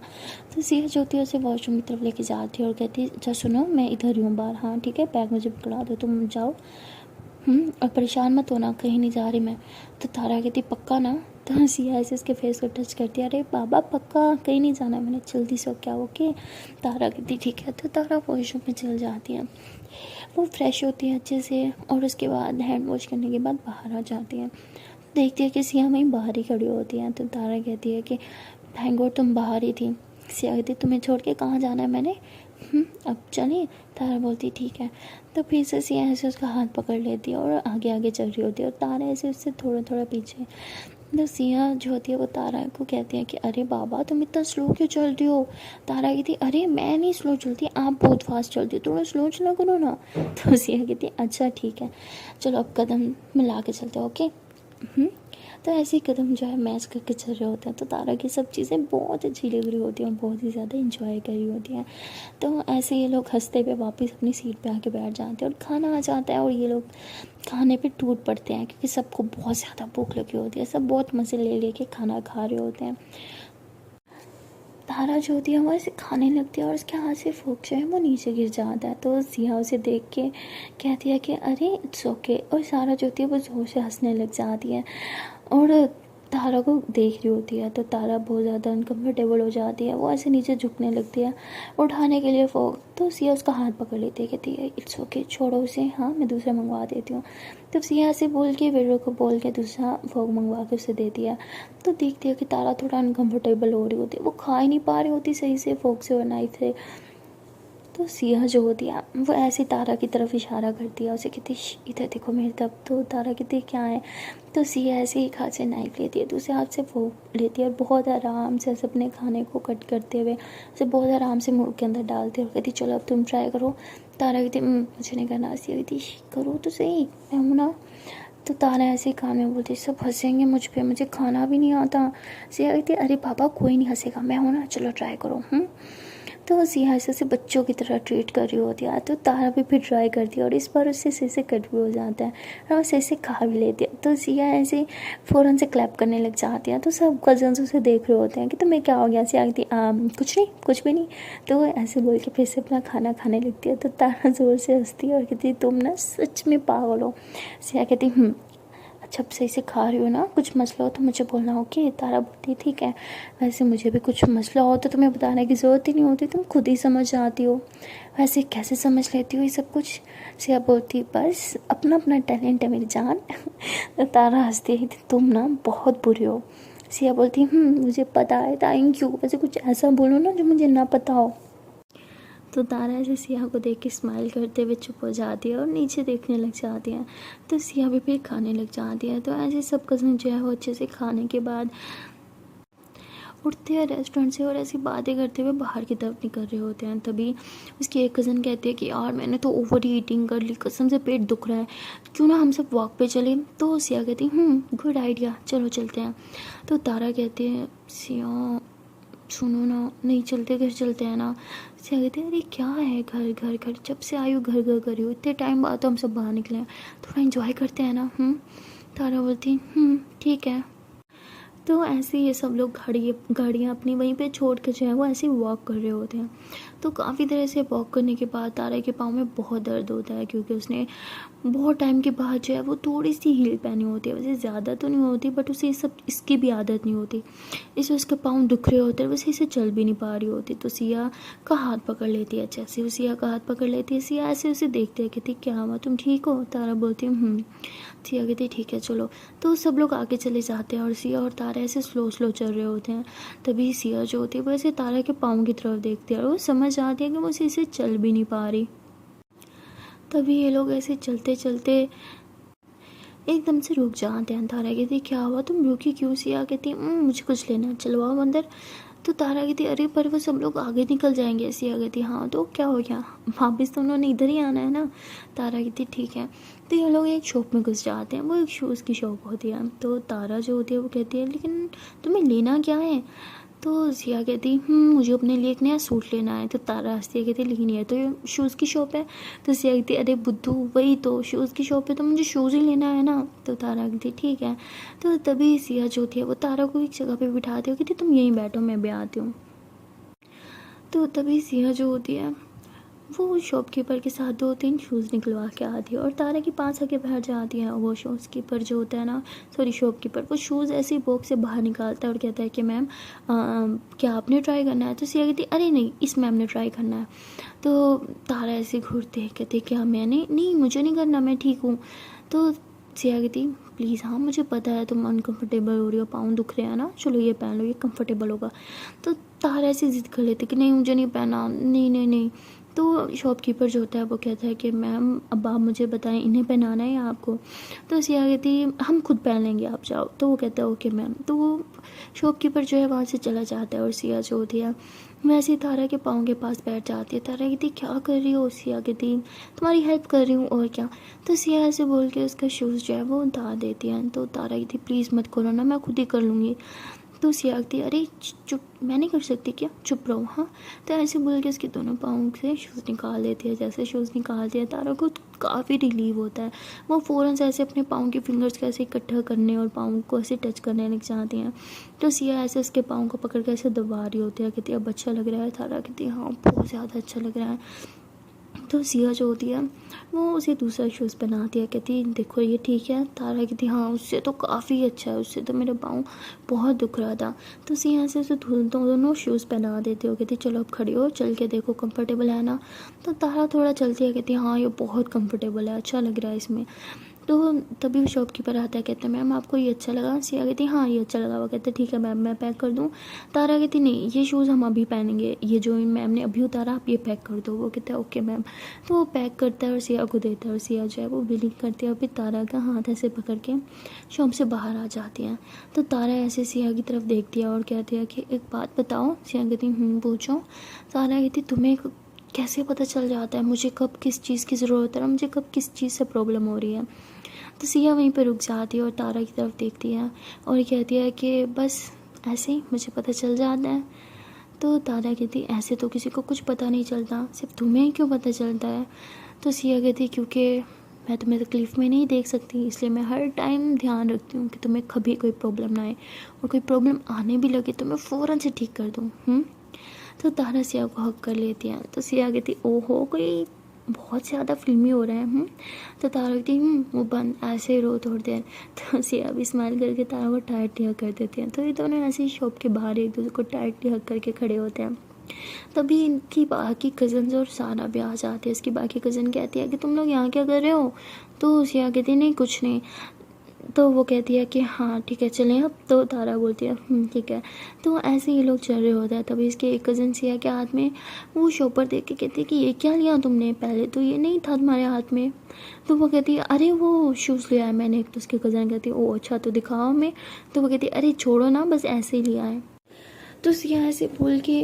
तो सिया जो होती है उसे वॉशरूम की तरफ लेके जाती है और कहती है अच्छा सुनो मैं इधर ही हूँ बाहर, हाँ ठीक है, बैग मुझे पकड़ा दो, तुम जाओ। और परेशान मत होना, कहीं नहीं जा रही मैं। तो तारा कहती पक्का ना। तो सिया ऐसे उसके फेस को टच करती है, अरे बाबा पक्का, कहीं नहीं जाना मैंने, जल्दी से क्या ओके। तारा कहती ठीक है। तो तारा वॉशरूम में चल जाती है, वो फ्रेश होती है अच्छे से और उसके बाद हैंड वॉश करने के बाद बाहर आ जाती है। देखती है कि सिया वहीं बाहर ही खड़ी होती है। तो तारा कहती है कि थैंक गॉड तुम बाहर ही थी। सिया कहती तुम्हें छोड़ के कहाँ जाना है मैंने, अब चलें। तारा बोलती ठीक है। तो फिर से सिया ऐसे उसका हाथ पकड़ लेती है और आगे आगे चल रही होती है और तारा ऐसे उससे थोड़ा थोड़ा पीछे। तो सिया जो होती है वो तारा को कहती है कि अरे बाबा तुम इतना स्लो क्यों चल रही हो। तारा कहती अरे मैं नहीं स्लो चलती, आप बहुत फास्ट चलती हो, थोड़ा स्लो चला करो ना। तो सिया कहती अच्छा ठीक है, चलो अब कदम मिला के चलते हो ओके। तो ऐसे ही कदम जो है मैच करके चल रहे होते हैं। तो तारा की सब चीज़ें बहुत अच्छी लग रही होती हैं, बहुत ही ज़्यादा इंजॉय कर रही होती हैं। तो ऐसे ये लोग हंसते हुए वापस अपनी सीट पे आके बैठ जाते हैं और खाना आ जाता है और ये लोग खाने पे टूट पड़ते हैं क्योंकि सबको बहुत ज़्यादा भूख लगी होती है, सब बहुत मज़े ले लेके खाना खा रहे होते हैं। तारा जो होती है वो ऐसे खाने लगती है और उसके हाथ से फोक जो है वो नीचे गिर जाता है। तो सिया उसे देख के कहती है कि अरे इट्स ओके। और सारा जो होती है वो ज़ोर से हंसने लग जाती है और तारा को देख रही होती है। तो तारा बहुत ज़्यादा अनकम्फर्टेबल हो जाती है, वो ऐसे नीचे झुकने लगती है उठाने के लिए फोक। तो सिया उसका हाथ पकड़ लेती है, कहती है इट्स ओके छोड़ो उसे, हाँ मैं दूसरा मंगवा देती हूँ। तो सिया से बोल के वेटर को बोल के दूसरा फोक मंगवा के उसे देती है। तो देखती है कि तारा थोड़ा अनकम्फर्टेबल हो रही होती है, वो खा ही नहीं पा रही होती सही से फोक से और नाइफ से। तो सिया जो होती है वो ऐसे तारा की तरफ इशारा करती है, उसे कहती इधर देखो मेरी तरफ। तो तारा कहती क्या है। तो सिया ऐसे ही हाथ से नाइफ लेती है, दूसरे हाथ से वो लेती है और बहुत आराम से ऐसे अपने खाने को कट करते हुए उसे बहुत आराम से मुंह के अंदर डालती है और कहती चलो अब तुम ट्राई करो। तारा कहती मुझे नहीं करना। सिया कहती करो तो सही, मैं हूँ ना। तो तारा ऐसे ही कान में बोलती सब हंसेंगे मुझ पर, मुझे खाना भी नहीं आता। सिया कहती अरे पापा कोई नहीं हंसेगा, मैं हूँ ना, चलो ट्राई करो। तो सिया ऐसे बच्चों की तरह ट्रीट कर रही होती है। तो तारा भी फिर ट्राई करती है और इस बार उससे सही से कट भी हो जाता है और वो सही से खा भी लेती है। तो सिया ऐसे फ़ौरन से क्लैप करने लग जाती है। तो सब कजन्स उसे देख रहे होते हैं कि तुम्हें क्या हो गया। सिया कहती कुछ नहीं कुछ भी नहीं। तो वो ऐसे बोल के फिर से अपना खाना खाने लगती है। तो तारा ज़ोर से हंसती है और कहती तुम ना सच में पागल हो। सिया कहती अच्छा अब सही से खा रही हो ना, कुछ मसला हो तो मुझे बोलना, ओके। तारा बोलती ठीक है, वैसे मुझे भी कुछ मसला हो तो तुम्हें बताने की ज़रूरत ही नहीं होती, तुम खुद ही समझ जाती हो, वैसे कैसे समझ लेती हो ये सब कुछ। सिया बोलती बस अपना अपना टैलेंट है मेरी जान। तो तारा हंसती है, तुम ना बहुत बुरी हो। सिया बोलती मुझे पता है, थैंक यू, वैसे कुछ ऐसा बोलो ना जो मुझे ना पता हो। तो तारा ऐसे सिया को देख के स्माइल करते हुए चुप हो जाती है और नीचे देखने लग जाती है। तो सिया भी फिर खाने लग जाती है। तो ऐसे सब कज़न जो है वो अच्छे से खाने के बाद उठते हैं रेस्टोरेंट से और ऐसी बातें करते हुए बाहर की तरफ निकल रहे होते हैं। तभी उसकी एक कज़न कहती है कि यार मैंने तो ओवर ईटिंग कर ली, कसम से पेट दुख रहा है, क्यों ना हम सब वॉक पे चले। तो सिया कहती गुड आइडिया, चलो चलते हैं। तो तारा कहती है सिया सुनो ना, नहीं चलते, घर चलते हैं ना। सिया कहते हैं अरे क्या है, घर घर घर, जब से आई हूँ घर घर करी हूँ, इतने टाइम बाद तो हम सब बाहर निकले हैं, थोड़ा एंजॉय करते हैं ना। तारा बोलती ठीक है। तो ऐसे ये सब लोग गाड़ियाँ अपनी वहीं पे छोड़ के जो है वो ऐसे वॉक कर रहे होते हैं। तो काफ़ी देर से वॉक करने के बाद तारा के पाँव में बहुत दर्द होता है, क्योंकि उसने बहुत टाइम के बाद जो है वो थोड़ी सी हील पहनी होती है, वैसे ज़्यादा तो नहीं होती बट उसे इसकी भी आदत नहीं होती, इससे उसके पाँव दुख रहे होते हैं, वैसे इसे चल भी नहीं पा रही होती। तो सिया का हाथ पकड़ लेती है, जैसे वो सिया का हाथ पकड़ लेती है, सिया ऐसे उसे देखते है, कहती क्या हुआ, तुम ठीक हो। तारा बोलती सिया कहती ठीक है चलो। तो सब लोग आगे चले जाते हैं और सिया और तारा ऐसे स्लो स्लो चल रहे होते हैं। तभी सिया जो होती है वो ऐसे तारा के पाँव की तरफ देखती है और वो समझ जाती है कि वो इसे चल भी नहीं पा रही। तभी ये लोग ऐसे चलते चलते एकदम से रुक जाते हैं। तारा कहती क्या हुआ, तुम रुकी क्यों। सिया कहती मुझे कुछ लेना, चलो आओ अंदर। तो तारा कहती अरे पर वो सब लोग आगे निकल जाएंगे। सिया कहती हाँ तो क्या हो गया, वापस तो उन्होंने इधर ही आना है ना। तारा कहती ठीक है। तो ये लोग एक शॉप में घुस जाते हैं, वो एक शूज़ की शॉप होती है। तो तारा जो होती है वो कहती है लेकिन तुम्हें लेना क्या है। तो सिया कहती मुझे अपने लिए एक नया सूट लेना है। तो तारा हंसती है, कहती लेकिन ये तो ये शूज़ की शॉप है। तो सिया कहती अरे बुद्धू, वही तो शूज़ की शॉप है तो मुझे शूज़ ही लेना है ना। तो तारा कहती ठीक है। तो तभी सिया जो थी वो तारा को एक जगह पे बिठाती हो, कहती तुम यहीं बैठो मैं भी आती हूँ। तो तभी सिया जो होती है वो शॉपकीपर के साथ 2-3 शूज़ निकलवा के आती है और तारा के पास आके बैठ जाती है। वो शॉपकीपर जो होता है ना, सॉरी शॉपकीपर, वो शूज़ ऐसे ही बॉक्स से बाहर निकालता है और कहता है कि मैम क्या आपने ट्राई करना है। तो सिया कहती अरे नहीं, इस मैम ने ट्राई करना है। तो तारा ऐसे घूरते हैं, कहते क्या मैंने, नहीं मुझे नहीं करना, मैं ठीक हूँ। तो सिया कहती प्लीज़ हाँ मुझे पता है तुम अनकंफर्टेबल हो रही हो, पाँव दुख रहे हैं ना, चलो ये पहन लो, ये कंफर्टेबल होगा। तो तारा ऐसे ज़िद कर लेती कि नहीं मुझे नहीं पहना, नहीं नहीं नहीं। तो शॉपकीपर जो होता है वो कहता है कि मैम अब आप मुझे बताएं इन्हें पहनाना है या आपको। तो सिया कहती हम खुद पहन लेंगे, आप जाओ। तो वो कहता है ओके मैम। तो वो शॉपकीपर जो है वहाँ से चला जाता है और सिया जो होती है वैसे ही तारा के पाँव के पास बैठ जाती है। तारा कहती क्या कर रही हो। सिया कहती तुम्हारी हेल्प कर रही हूँ और क्या। तो सिया ऐसे बोल के उसका शूज़ जो है वो उतार देती है। तो तारा कहती प्लीज़ मत करो ना, मैं खुद ही कर लूँगी। तो सिया कहती अरे चुप, मैं नहीं कर सकती क्या, चुप रहो हाँ। तो ऐसे बोल के उसके दोनों पाँव से शूज़ निकाल देती है। जैसे शूज़ निकालती है तारा को काफ़ी रिलीव होता है, वो फ़ौरन से ऐसे अपने पाँव के फिंगर्स को ऐसे इकट्ठा करने और पाँव को ऐसे टच करने लग जाती हैं। तो सिया ऐसे उसके पाँव को पकड़ के ऐसे दबा रही होती है, कहती अब अच्छा लग रहा है। तारा कहती है हाँ बहुत ज़्यादा अच्छा लग रहा है। तो सिया जो होती है वो उसे दूसरा शूज़ पहनाती है, कहती देखो ये ठीक है। तारा कहती हाँ उससे तो काफ़ी अच्छा है, उससे तो मेरा पाँव बहुत दुख रहा था। तो सिया से उसे दोनों शूज़ पहना देते हो, कहती चलो अब खड़ी हो, चल के देखो कंफर्टेबल है ना। तो तारा थोड़ा चलती है, कहती हाँ ये बहुत कंफर्टेबल है, अच्छा लग रहा है इसमें। तो तभी वो शॉपकीपर आता है, कहता है मैम आपको ये अच्छा लगा। सिया कहती हाँ ये अच्छा लगा। वो कहते ठीक है मैम मैं पैक कर दूँ। तारा कहती नहीं ये शूज़ हम अभी पहनेंगे, ये जो मैम ने अभी उतारा आप ये पैक कर दो। वो कहता है ओके मैम। तो वो पैक करता है और सिया को देता है और सिया जो है वो बिलिंग करती है और फिर तारा का हाथ ऐसे पकड़ के शॉप से बाहर आ जाती हैं। तो तारा ऐसे सिया की तरफ देखती है और कहती है कि एक बात बताओ। सिया कहती पूछो। तारा कहती तुम्हें कैसे पता चल जाता है मुझे कब किस चीज़ की ज़रूरत है, मुझे कब किस चीज़ से प्रॉब्लम हो रही है। तो सिया वहीं पर रुक जाती है और तारा की तरफ देखती है और कहती है कि बस ऐसे ही मुझे पता चल जाता है। तो तारा कहती ऐसे तो किसी को कुछ पता नहीं चलता, सिर्फ तुम्हें क्यों पता चलता है। तो सिया कहती क्योंकि मैं तुम्हें तकलीफ़ में नहीं देख सकती, इसलिए मैं हर टाइम ध्यान रखती हूँ कि तुम्हें कभी कोई प्रॉब्लम ना आए, और कोई प्रॉब्लम आने भी लगे तो मैं फ़ौरन से ठीक कर दूँ। तो तारा सिया को हक कर लेती है। तो सिया कहती ओहो कोई बहुत ज़्यादा फिल्मी हो रहे हैं। तो तारा कहती है वो बंद, ऐसे ही रो थोड़ी देर। तो सिया भी स्माइल करके तारा को टाइटली हग कर देती हैं। तो ये दोनों ऐसे ही शॉप के बाहर एक दूसरे को टाइटली हग करके खड़े होते हैं। तभी इनकी बाकी कज़न्स और सारा भी आ जाती है। इसकी बाकी कज़न कहती है कि तुम लोग यहाँ क्या कर रहे हो? तो सिया कहती है नहीं कुछ नहीं। तो वो कहती है कि हाँ ठीक है चलें अब। तो तारा बोलती है ठीक है। तो ऐसे ये लोग चल रहे होते हैं। तभी इसके एक कज़न सिया के हाथ में वो शॉपर देख के कहती है कि ये क्या लिया तुमने, पहले तो ये नहीं था तुम्हारे हाथ में। तो वो कहती है अरे वो शूज़ लिया है मैंने। तो उसकी कज़न कहती है ओ अच्छा तो दिखाओ हमें। तो वो कहती है अरे छोड़ो ना, बस ऐसे ही लिया है। तो सिया ऐसे बोल के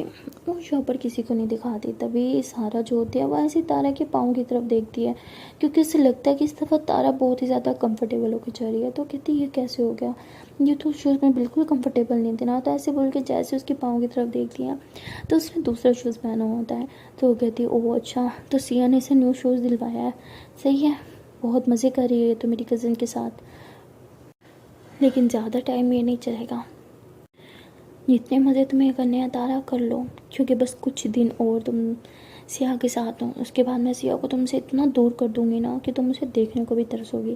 वो शॉपर किसी को नहीं दिखाती। तभी सारा जो होती है वो ऐसे तारा के पाँव की तरफ देखती है, क्योंकि उसे लगता है कि इस दफ़ा तारा बहुत ही ज़्यादा कंफर्टेबल होकर चल रही है। तो कहती है ये कैसे हो गया, ये तो शूज़ में बिल्कुल कंफर्टेबल नहीं थे ना। तो ऐसे बोल के जैसे उसके पाँव की तरफ देखती है तो उसने दूसरा शूज़ पहना होता है। तो वो कहती है ओह अच्छा, तो सिया ने इसे न्यू शूज़ दिलवाया है, सही है, बहुत मज़े कर रही है तो मेरी कज़न के साथ, लेकिन ज़्यादा टाइम ये नहीं चलेगा। जितने मज़े तुम्हें करने हैं तारा कर लो, क्योंकि बस कुछ दिन और तुम सिया के साथ हो, उसके बाद मैं सिया को तुमसे इतना दूर कर दूंगी ना कि तुम उसे देखने को भी तरसोगी।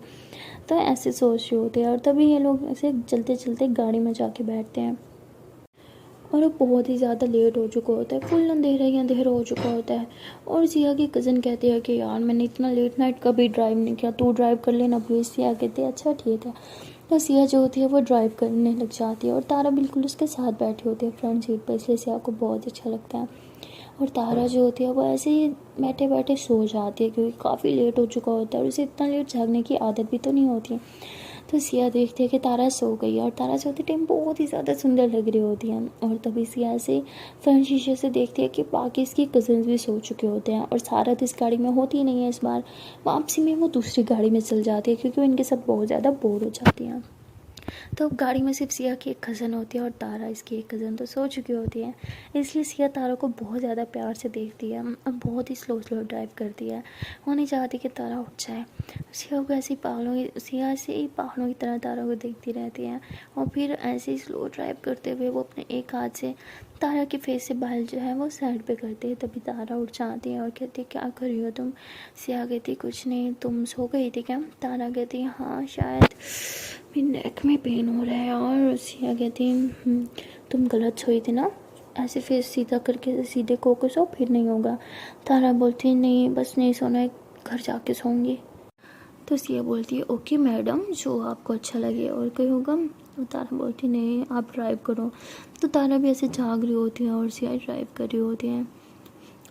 तो ऐसे सोच रहे होते हैं। और तभी ये लोग ऐसे चलते चलते गाड़ी में जाके बैठते हैं और अब बहुत ही ज़्यादा लेट हो चुका होता है, फुल अंधेरा ही अंधेरा हो चुका होता है। और सिया की कज़न कहती है कि यार मैंने इतना लेट नाइट कभी ड्राइव नहीं किया, तू ड्राइव कर लेना प्लीज़। सिया कहती है अच्छा ठीक है। तो सिया जो होती है वो ड्राइव करने लग जाती है और तारा बिल्कुल उसके साथ बैठी होती है फ्रंट सीट पर, इसलिए सिया को बहुत अच्छा लगता है। और तारा जो होती है वो ऐसे ही बैठे बैठे सो जाती है, क्योंकि काफ़ी लेट हो चुका होता है और उसे इतना लेट जागने की आदत भी तो नहीं होती। तो सिया देखती है कि तारा सो गई है और तारा सोते टाइम बहुत ही ज़्यादा सुंदर लग रही होती है। और तभी सिया से फ्रंट शीशे से देखती है कि बाकी इसकी कज़न्स भी सो चुके होते हैं और सारा तो इस गाड़ी में होती ही नहीं है। इस बार वापसी में वो दूसरी गाड़ी में चल जाती है, क्योंकि वो इनके साथ बहुत ज़्यादा बोर हो जाती हैं। तो अब गाड़ी में सिर्फ सिया की एक कज़न होती है और तारा इसकी एक कज़न तो सो चुकी होती है, इसलिए सिया तारा को बहुत ज़्यादा प्यार से देखती है और बहुत ही स्लो स्लो ड्राइव करती है। वो नहीं चाहती कि तारा उठ जाए। सिया को ऐसे ही सिया से ही पागलों की तरह तारा को देखती रहती है और फिर ऐसे ही स्लो ड्राइव करते हुए वो अपने एक हाथ से तारा के फेस से बाल जो है वो साइड पे करते हैं। तभी तारा उठ जाती है और कहती है क्या कर रही हो तुम? सिया कहती कुछ नहीं, तुम सो गई थी क्या? तारा कहती है हाँ शायद मेरी नेक में पेन हो रहा है। और सिया कहती है तुम गलत सोई थी ना, ऐसे फेस सीधा करके सीधे को सो फिर नहीं होगा। तारा बोलती है नहीं बस नहीं सोना है, घर जाके सोऊंगी। तो सिया बोलती है ओके मैडम, जो आपको अच्छा लगे। और कोई होगा? तो तारा बोलती नहीं आप ड्राइव करो। तो तारा भी ऐसे जाग रही होती है और सिया ड्राइव कर रही होती है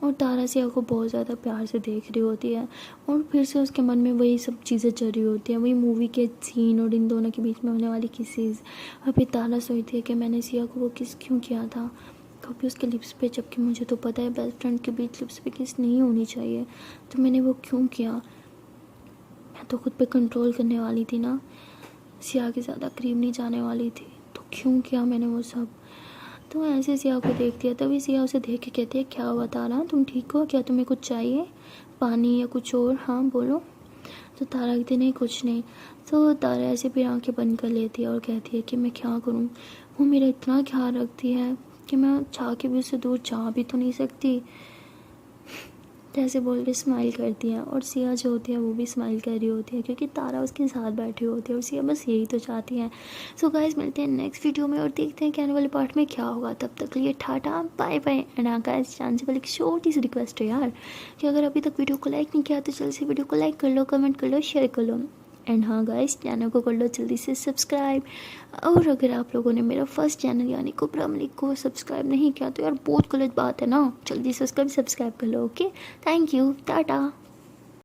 और तारा सिया को बहुत ज़्यादा प्यार से देख रही होती है। और फिर से उसके मन में वही सब चीज़ें चल रही होती हैं, वही मूवी के सीन और इन दोनों के बीच में होने वाली किसेस। और फिर तारा सोचती है कि मैंने सिया को वो किस क्यों किया था कभी उसके लिप्स पे, जबकि मुझे तो पता है बेस्ट फ्रेंड के बीच लिप्स पे किस नहीं होनी चाहिए, तो मैंने वो क्यों किया? मैं तो खुद पे कंट्रोल करने वाली थी ना, सिया के ज़्यादा करीब नहीं जाने वाली थी, तो क्यों किया मैंने वो सब? तो ऐसे सिया को देखती है। तभी सिया उसे देख के कहती है क्या हुआ तारा, तुम ठीक हो क्या, तुम्हें कुछ चाहिए, पानी या कुछ और? हाँ बोलो। तो तारा कहती नहीं कुछ नहीं। तो तारा ऐसे फिर आंखें बंद कर लेती है और कहती है कि मैं क्या करूँ, वो मेरा इतना ख्याल रखती है कि मैं चाह के भी उससे दूर जा भी तो नहीं सकती। ऐसे बोल के स्माइल करती है और सिया जो होती है वो भी स्माइल कर रही होती है, क्योंकि तारा उसके साथ बैठी होती है और सिया बस यही तो चाहती है। सो गाइस मिलते हैं नेक्स्ट वीडियो में और देखते हैं कि आने वाले पार्ट में क्या होगा। तब तक के लिए टाटा बाय बाय। एंड हाँ गाइस जानने से पहले एक छोटी सी रिक्वेस्ट है यार, कि अगर अभी तक वीडियो को लाइक नहीं किया तो जल्दी से वीडियो को लाइक कर लो, कमेंट कर लो, शेयर कर लो। एंड हाँ गाइस चैनल को कर लो जल्दी से सब्सक्राइब। और अगर आप लोगों ने मेरा फर्स्ट चैनल यानी कुबरा मलिक को सब्सक्राइब नहीं किया तो यार बहुत गलत बात है ना, जल्दी से उसका भी सब्सक्राइब कर लो। Okay thank you, Tata.